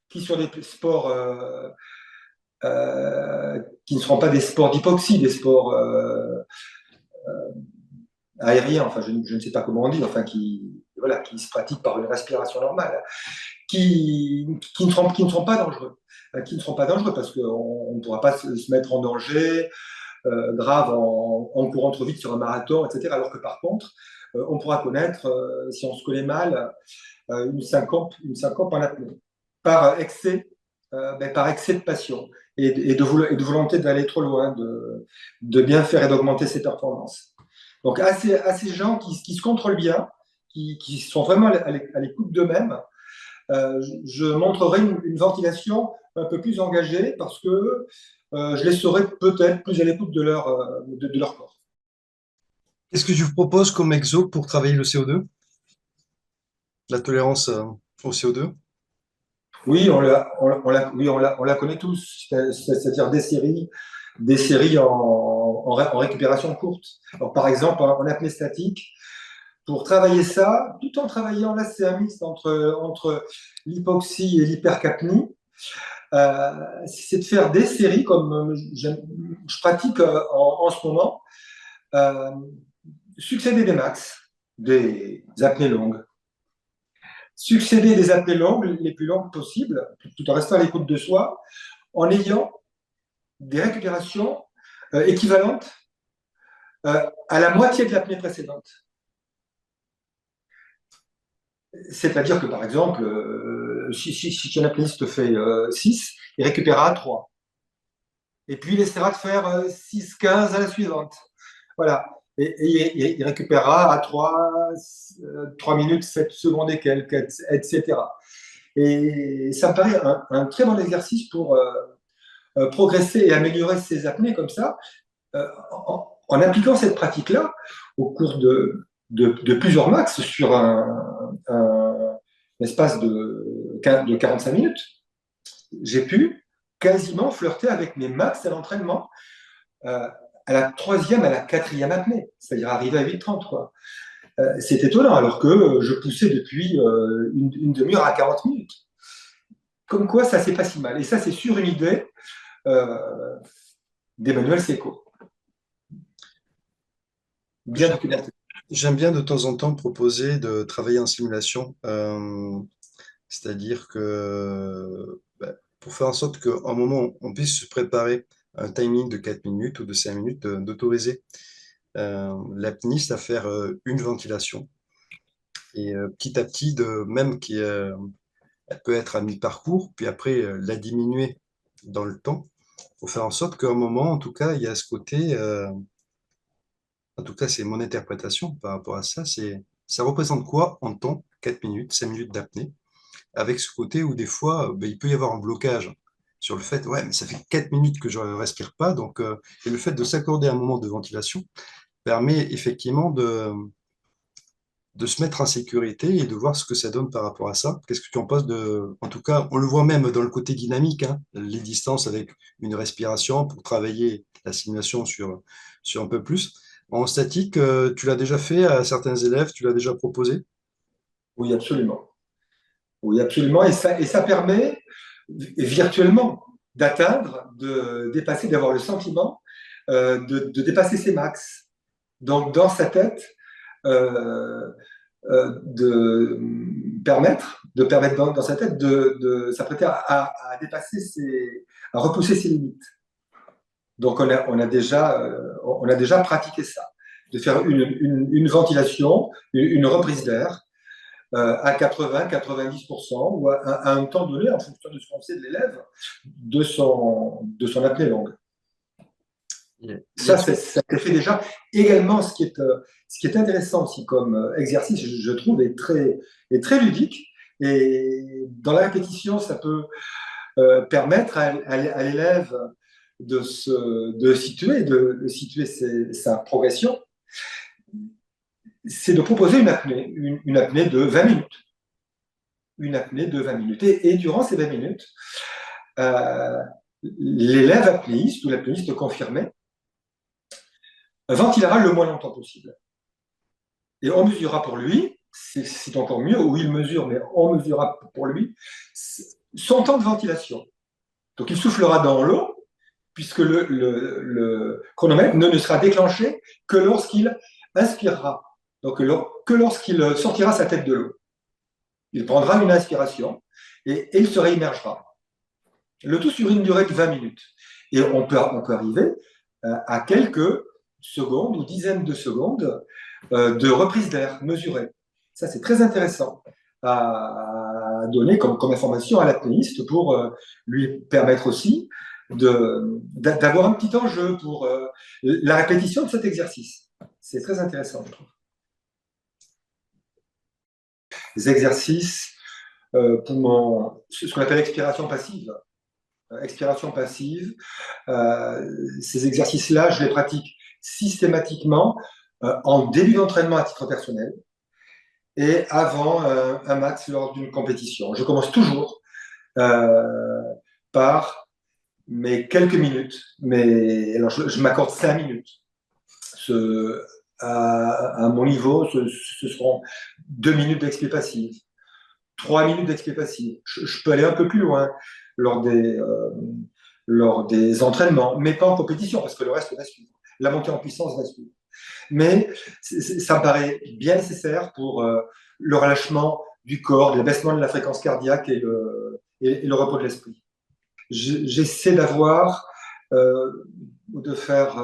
qui, sur des sports qui ne seront pas des sports d'hypoxie, des sports aériens, enfin je ne sais pas comment on dit, enfin qui se pratiquent par une respiration normale, qui ne seront pas dangereux. Qui ne seront pas dangereux parce qu'on ne pourra pas se mettre en danger grave en courant trop vite sur un marathon, etc. Alors que par contre, on pourra connaître, si on se connaît mal, une syncope en apnée, par excès, par excès de passion et de volonté d'aller trop loin, de bien faire et d'augmenter ses performances. Donc à ces gens qui se contrôlent bien, qui sont vraiment à l'écoute d'eux-mêmes, je montrerai une ventilation un peu plus engagée parce que je les saurai peut-être plus à l'écoute de leur corps. Qu'est-ce que je vous propose comme exo pour travailler le CO2, la tolérance au CO2? Oui, on la connaît tous, c'est-à-dire des séries en récupération courte. Alors, par exemple, en apnée statique, pour travailler ça, tout en travaillant, là c'est un mix entre l'hypoxie et l'hypercapnie, c'est de faire des séries comme je pratique en ce moment, euh, succéder des max, des apnées longues, succéder des apnées longues, les plus longues possibles, tout en restant à l'écoute de soi, en ayant des récupérations équivalentes à la moitié de l'apnée précédente. C'est-à-dire que, par exemple, si un apnéiste fait 6, il récupérera 3. Et puis, il essaiera de faire 6, 15 à la suivante. Voilà. Et il récupérera à 3 minutes, 7 secondes et quelques, etc. Et ça me paraît un très bon exercice pour progresser et améliorer ses apnées comme ça, en appliquant cette pratique-là au cours de plusieurs max sur un espace de 45 minutes. J'ai pu quasiment flirter avec mes max à l'entraînement à la troisième, à la quatrième apnée, c'est-à-dire arriver à 8,30, quoi. C'est étonnant, alors que je poussais depuis une demi-heure à 40 minutes. Comme quoi, ça, c'est pas si mal. Et ça, c'est sur une idée d'Emmanuel Seco. Bien documenté. J'aime bien de temps en temps proposer de travailler en simulation, c'est-à-dire que pour faire en sorte qu'à un moment, on puisse se préparer un timing de 4 minutes ou de 5 minutes, d'autoriser l'apniste à faire une ventilation. Et petit à petit, même elle peut être à mi-parcours, puis après la diminuer dans le temps, pour faire en sorte qu'à un moment, en tout cas, il y a ce côté, en tout cas, c'est mon interprétation par rapport à ça, ça représente quoi en temps, 4 minutes, 5 minutes d'apnée, avec ce côté où des fois, il peut y avoir un blocage sur le fait, ouais, mais ça fait 4 minutes que je ne respire pas, donc et le fait de s'accorder un moment de ventilation permet effectivement de se mettre en sécurité et de voir ce que ça donne par rapport à ça. Qu'est-ce que tu en penses En tout cas, on le voit même dans le côté dynamique, hein, les distances avec une respiration pour travailler la simulation sur un peu plus. En statique, tu l'as déjà fait à certains élèves, tu l'as déjà proposé? Oui, absolument. Oui, absolument. Et ça permet virtuellement d'atteindre, de dépasser, d'avoir le sentiment de dépasser ses max. Donc, dans sa tête, de permettre dans sa tête de s'apprêter à dépasser à repousser ses limites. Donc on a déjà pratiqué ça, de faire une ventilation, une reprise d'air à 80-90% ou à un temps donné en fonction de ce qu'on sait de l'élève, de son apnée longue. Ça fait déjà. Également, ce qui est intéressant aussi comme exercice, je trouve, est très ludique. Et dans la répétition, ça peut permettre à l'élève de situer sa progression. c'est de proposer une apnée de 20 minutes. Une apnée de 20 minutes. Et durant ces 20 minutes, l'élève apnéiste ou l'apnéiste confirmé ventilera le moins longtemps possible. Et on mesurera pour lui, c'est encore mieux, ou il mesure, mais on mesurera pour lui son temps de ventilation. Donc il soufflera dans l'eau, puisque le chronomètre ne sera déclenché que lorsqu'il inspirera, donc que lorsqu'il sortira sa tête de l'eau. Il prendra une inspiration et il se réimmergera. Le tout sur une durée de 20 minutes. Et on peut arriver à quelques secondes ou dizaines de secondes de reprise d'air mesurée. Ça, c'est très intéressant à donner comme information à l'apnéiste pour lui permettre aussi d'avoir un petit enjeu pour la répétition de cet exercice. C'est très intéressant, je trouve. Les exercices pour ce qu'on appelle expiration passive. Expiration passive, ces exercices-là, je les pratique systématiquement en début d'entraînement à titre personnel et avant un match lors d'une compétition. Je commence toujours par mes quelques minutes, mais alors je m'accorde 5 minutes. À mon niveau, ce seront 2 minutes d'expi passive, 3 minutes d'expi passive. Je peux aller un peu plus loin lors des entraînements, mais pas en compétition, parce que le reste va suivre. La montée en puissance va suivre. Mais ça me paraît bien nécessaire pour le relâchement du corps, l'abaissement de la fréquence cardiaque et le repos de l'esprit. J'essaie d'avoir ou de faire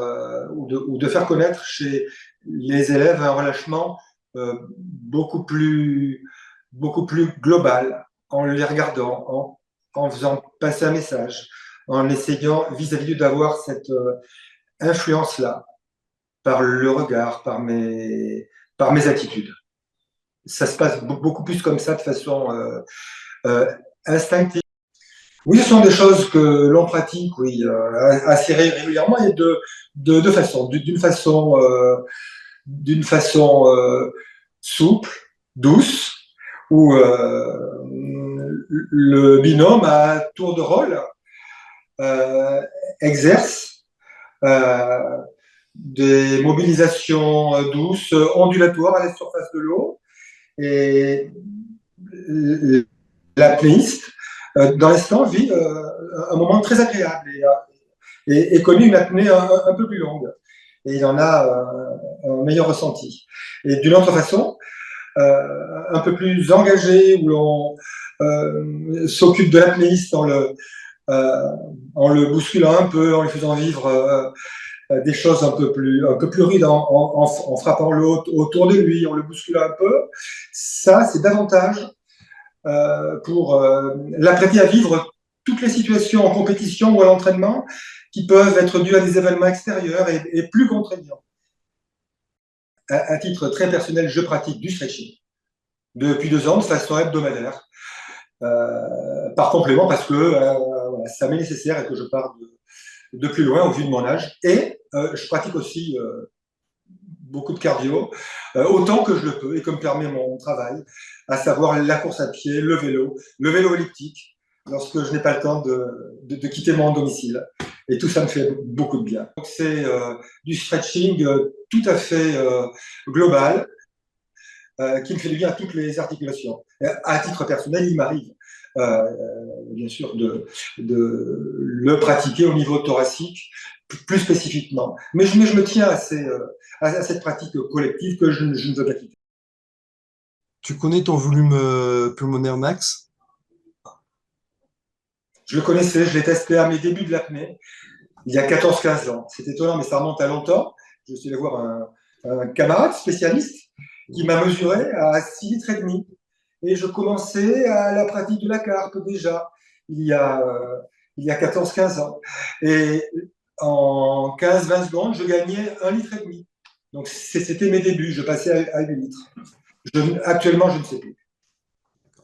connaître chez les élèves un relâchement beaucoup plus global, en les regardant, en faisant passer un message, en essayant vis-à-vis d'eux d'avoir cette influence-là par le regard, par mes attitudes. Ça se passe beaucoup plus comme ça, de façon instinctive. Oui, ce sont des choses que l'on pratique, oui, assez régulièrement et de deux façons. D'une façon souple, douce, où le binôme à tour de rôle exerce des mobilisations douces, ondulatoires à la surface de l'eau, et l'apnéiste, dans l'instant, vit un moment très agréable et connaît une apnée un peu plus longue. Et il en a un meilleur ressenti. Et d'une autre façon, un peu plus engagé, où l'on s'occupe de l'apnéiste en le bousculant un peu, en lui faisant vivre des choses un peu plus rudes, en frappant l'eau autour de lui, en le bousculant un peu. Ça, c'est davantage pour l'apprêter à vivre toutes les situations en compétition ou à l'entraînement qui peuvent être dues à des événements extérieurs et plus contraignants. À titre très personnel, je pratique du stretching depuis 2 ans de façon hebdomadaire, par complément, parce que voilà, ça m'est nécessaire et que je pars de plus loin au vu de mon âge. Et je pratique aussi beaucoup de cardio, autant que je le peux et que me permet mon travail, à savoir la course à pied, le vélo elliptique, lorsque je n'ai pas le temps de quitter mon domicile. Et tout ça me fait beaucoup de bien. Donc c'est du stretching tout à fait global, qui me fait du bien à toutes les articulations. Et à titre personnel, il m'arrive, bien sûr, de le pratiquer au niveau thoracique, plus spécifiquement. Mais je me tiens à cette pratique collective que je ne veux pas quitter. Tu connais ton volume pulmonaire max? Je le connaissais, je l'ai testé à mes débuts de l'apnée, il y a 14-15 ans. C'est étonnant, mais ça remonte à longtemps. Je suis allé voir un camarade spécialiste qui m'a mesuré à 6,5 litres et demi. Et je commençais à la pratique de la carpe déjà, il y a 14-15 ans. Et en 15-20 secondes, je gagnais 1,5 litre. Donc c'était mes débuts, je passais à 8 litres. Actuellement, je ne sais plus.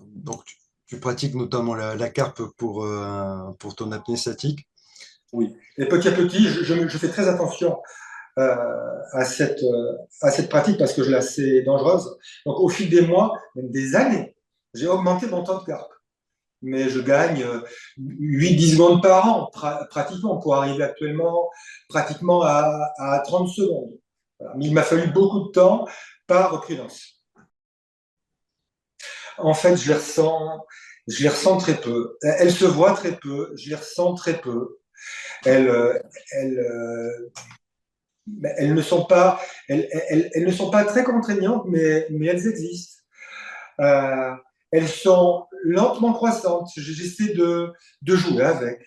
Donc tu pratiques notamment la carpe pour ton apnée statique? Oui. Et petit à petit, je fais très attention à cette pratique parce que je la sais dangereuse. Donc, au fil des mois, même des années, j'ai augmenté mon temps de carpe. Mais je gagne 8-10 secondes par an, pratiquement, pour arriver actuellement pratiquement à 30 secondes. Voilà. Mais il m'a fallu beaucoup de temps par prudence. En fait, je les ressens très peu. Elles se voient très peu, je les ressens très peu. Elles, elles, elles ne sont pas, elles ne sont pas très contraignantes, mais elles existent. Euh, Elles sont lentement croissantes. J'essaie de jouer avec,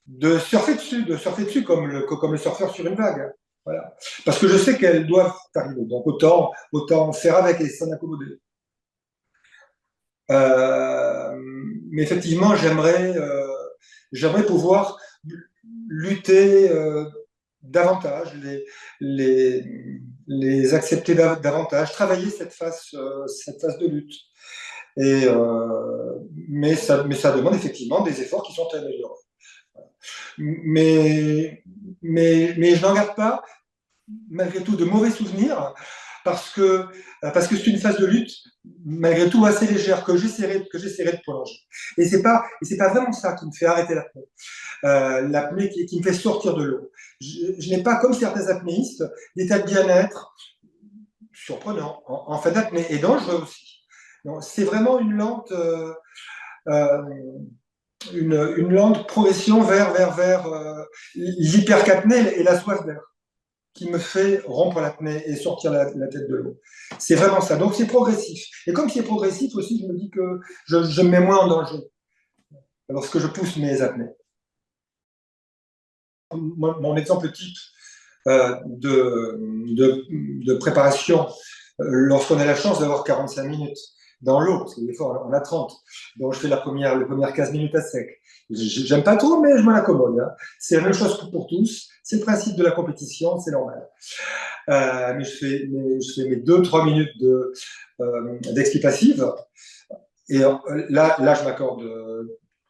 de surfer dessus comme le surfeur sur une vague. Voilà. Parce que je sais qu'elles doivent arriver. Donc autant faire avec et s'en accommoder. Euh, mais effectivement, j'aimerais pouvoir lutter davantage, les accepter davantage, travailler cette phase de lutte. Et, mais ça demande effectivement des efforts qui sont améliorés. Mais, mais je n'en garde pas, malgré tout, de mauvais souvenirs, parce que c'est une phase de lutte, malgré tout, assez légère, que j'essaierai de prolonger. Et c'est pas vraiment ça qui me fait arrêter l'apnée. L'apnée qui me fait sortir de l'eau. Je n'ai pas, comme certains apnéistes, d'état de bien-être surprenant en fin d'apnée, et dangereux aussi. C'est vraiment euh, une lente progression vers l'hypercapnée et la soif d'air qui me fait rompre l'apnée et sortir la tête de l'eau. C'est vraiment ça. Donc c'est progressif. Et comme c'est progressif aussi, je me dis que je me mets moins en danger lorsque je pousse mes apnées. Mon exemple type de préparation, lorsqu'on a la chance d'avoir 45 minutes dans l'eau, parce que des fois on a 30, donc je fais les premières 15 minutes à sec. J'aime pas trop, mais je m'en accommode. Hein. C'est la même chose pour tous, c'est le principe de la compétition, c'est normal. Mais je fais mes 2-3 minutes d'expi passive, et là je m'accorde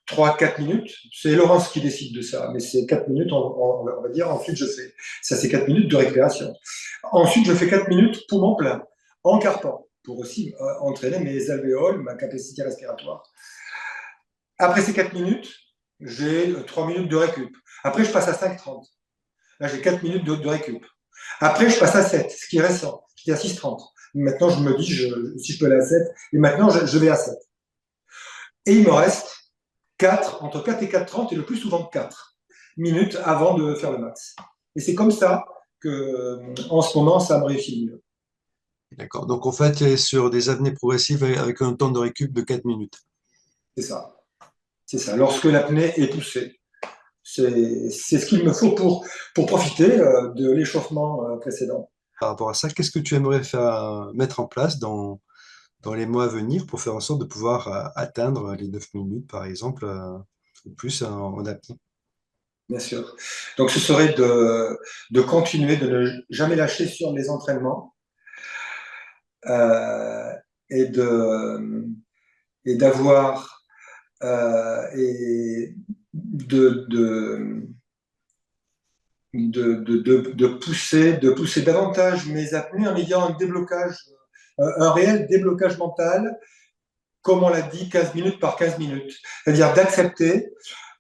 3-4 minutes. C'est Laurence qui décide de ça, mais c'est 4 minutes, on va dire. Ensuite, ça c'est 4 minutes de récréation. Ensuite, je fais 4 minutes poumon plein, en carpant, pour aussi entraîner mes alvéoles, ma capacité respiratoire. Après ces 4 minutes, j'ai 3 minutes de récup. Après, je passe à 5,30. Là, j'ai 4 minutes de récup. Après, je passe à 7, ce qui est récent. J'étais à 6,30. Maintenant, je me dis si je peux aller à 7. Et maintenant, je vais à 7. Et il me reste entre 4 et 4,30 et le plus souvent 4 minutes avant de faire le max. Et c'est comme ça que, en ce moment, ça me réussit mieux. D'accord. Donc, en fait, tu es sur des apnées progressives avec un temps de récup de 4 minutes. C'est ça. C'est ça. Lorsque l'apnée est poussée. C'est ce qu'il me faut pour profiter de l'échauffement précédent. Par rapport à ça, qu'est-ce que tu aimerais mettre en place dans les mois à venir pour faire en sorte de pouvoir atteindre les 9 minutes, par exemple, ou plus en apnée? Bien sûr. Donc, ce serait de continuer, de ne jamais lâcher sur les entraînements euh, et et d'avoir et de pousser davantage mes apnées en ayant un réel déblocage mental, comme on l'a dit, 15 minutes par 15 minutes. C'est-à-dire d'accepter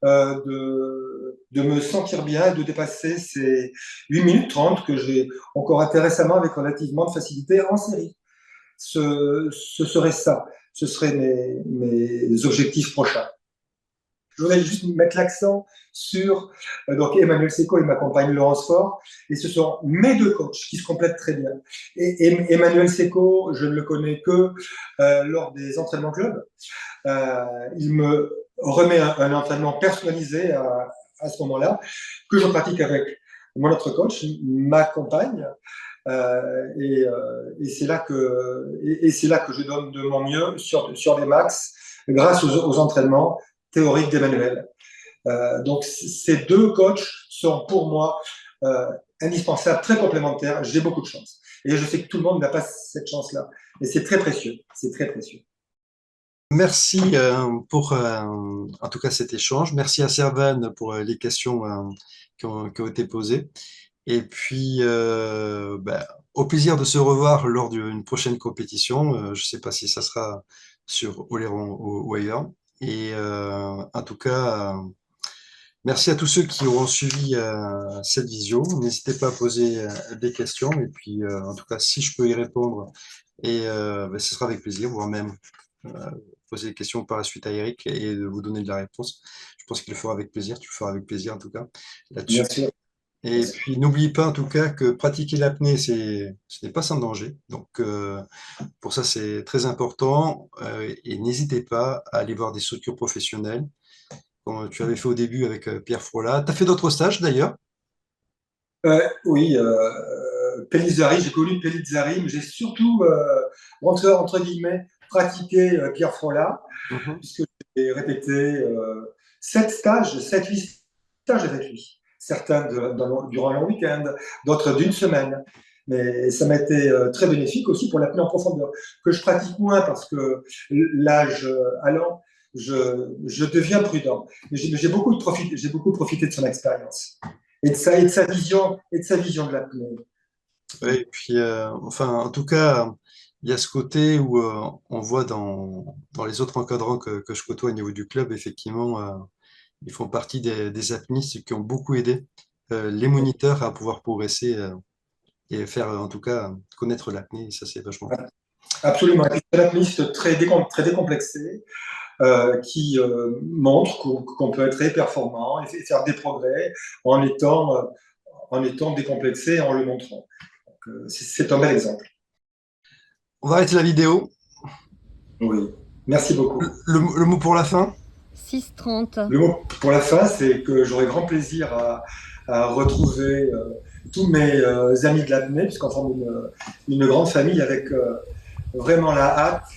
de me sentir bien et de dépasser ces 8 minutes 30 que j'ai encore atteint récemment avec relativement de facilité en série. Ce serait ça. Ce seraient mes objectifs prochains. Je voudrais juste mettre l'accent sur donc Emmanuel Seco et ma compagne Laurence Faure, et ce sont mes deux coachs qui se complètent très bien. Et Emmanuel Seco, je ne le connais que lors des entraînements club. Il me remet un entraînement personnalisé à ce moment-là, que je pratique avec mon autre coach, ma compagne, et c'est là que je donne de mon mieux sur des max grâce aux entraînements théoriques d'Emmanuel. Donc ces deux coachs sont pour moi indispensables, très complémentaires. J'ai beaucoup de chance. Et je sais que tout le monde n'a pas cette chance-là. Et c'est très précieux. C'est très précieux. Merci pour en tout cas cet échange. Merci à Servan pour les questions qui ont été posées. Et puis, au plaisir de se revoir lors d'une prochaine compétition. Je ne sais pas si ça sera sur Oléron ou ailleurs. Et en tout cas, merci à tous ceux qui auront suivi cette visio. N'hésitez pas à poser des questions. Et puis, en tout cas, si je peux y répondre, ce sera avec plaisir, voire même euh, poser des questions par la suite à Eric et de vous donner de la réponse. Je pense qu'il le fera avec plaisir. Tu le feras avec plaisir, en tout cas, Bien là-dessus. sûr. Et puis, n'oubliez pas, en tout cas, que pratiquer l'apnée, ce n'est pas sans danger. Donc, pour ça, c'est très important. Et n'hésitez pas à aller voir des structures professionnelles comme tu avais fait au début avec Pierre Frolat. Tu as fait d'autres stages d'ailleurs? Oui, Pellizzari, j'ai connu Pellizzari, mais j'ai surtout, entre guillemets, pratiqué Pierre Frolat, Mhm. puisque j'ai répété 7 stages avec lui. Certains durant un long week-end, d'autres d'une semaine. Mais ça m'a été très bénéfique aussi pour l'apnée en profondeur, que je pratique moins parce que l'âge allant, je deviens prudent. Mais j'ai beaucoup profité de son expérience et de sa vision de l'apnée. Ouais, et puis, enfin, en tout cas, il y a ce côté où on voit dans les autres encadrants que je côtoie au niveau du club, effectivement, ils font partie des apnistes qui ont beaucoup aidé les moniteurs à pouvoir progresser et faire, en tout cas, connaître l'apnée. Et ça, c'est vachement cool. Absolument. C'est une apnéiste très décomplexée qui montre qu'on peut être très performant et faire des progrès en étant décomplexé et en le montrant. C'est un bel exemple. On va arrêter la vidéo. Oui. Merci beaucoup. Le mot pour la fin? 6h30. Le mot pour la fin, c'est que j'aurai grand plaisir à retrouver tous mes amis de l'apnée, puisqu'on forme une grande famille avec vraiment la hâte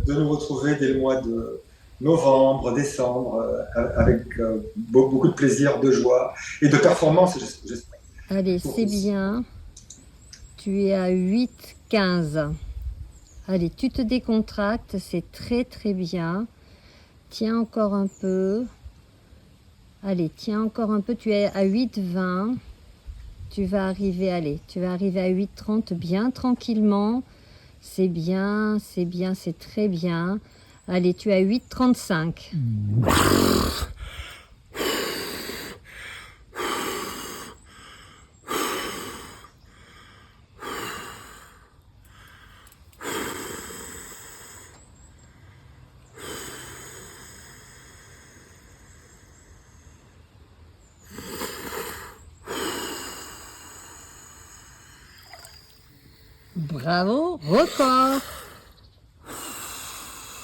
de nous retrouver dès le mois de novembre, décembre, avec beaucoup de plaisir, de joie et de performance, j'espère. Allez, c'est bien. Tu es à 8h15. Allez, tu te décontractes, c'est très très bien. Tiens encore un peu. Allez, tiens encore un peu. Tu es à 8h20. Tu vas arriver, allez, tu vas arriver à 8h30 bien tranquillement. C'est bien, c'est bien, c'est très bien. Allez, tu es à 8h35. Bravo, record.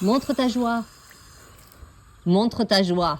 Montre ta joie. Montre ta joie.